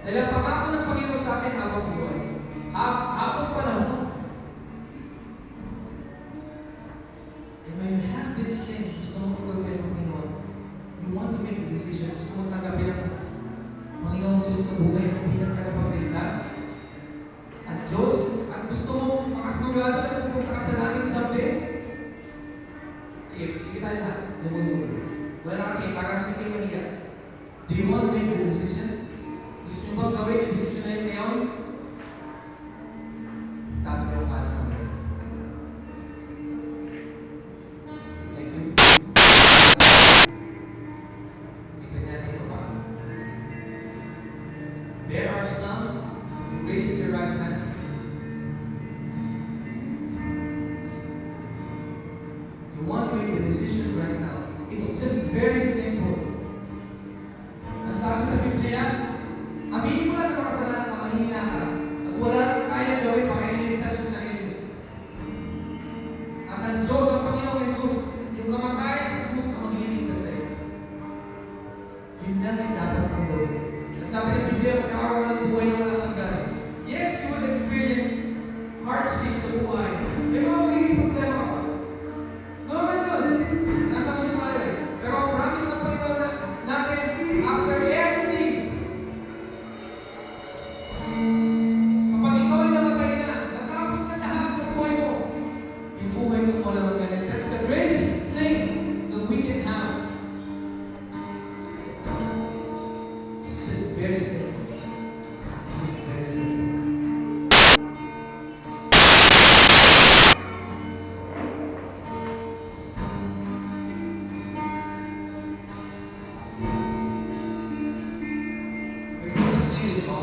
Dahil ang pangako ng Panginoon sa atin habang buhay, habang panahon. And when you have this thing, gusto mo i-confess ng Panginoon, you want to make a decision, gusto mo tanggapin ang Panginoon Diyos sa buhay mo bilang tagapagligtas at Diyos, at gusto mo makasigurado na pupunta ka sa langit someday. Sige, hindi kita lahat. Lumulog. Wala nakatingin, parang hindi kayo maniyak. Do you want to make the decision? Gusto nyo bang gawin yung decision na yun ngayon? Taas mo yung kalat kami. Thank you. Sige natin ito pa. There are some who raise their right hand. You want to make the decision right now. It's just very simple. Nasabi sa Biblia, aminin mo lang na makasalanan ka, mahina ka, at wala kang kayang gawin para iligtas yung sarili mo. At ang Diyos, ang Panginoong Jesus, yung kamatayan sa krus na magliligtas sa iyo. Yun lang yung dapat mong gawin. At sabi ng Biblia, magkakaroon ka ng buhay na walang hanggan. Yes, you will experience hardship sa buhay. May mga magiging problema ka pa. Normal yun. Nasa mo tayo eh. Pero ang promise ng Panginoon natin, after everything, kapag ikaw ay namatay na, natapos na lahat sa buhay mo, yung buhay ng walang hanggan. And that's the greatest thing that we can have. It's just very simple. It's just very simple. We're going to sing this song.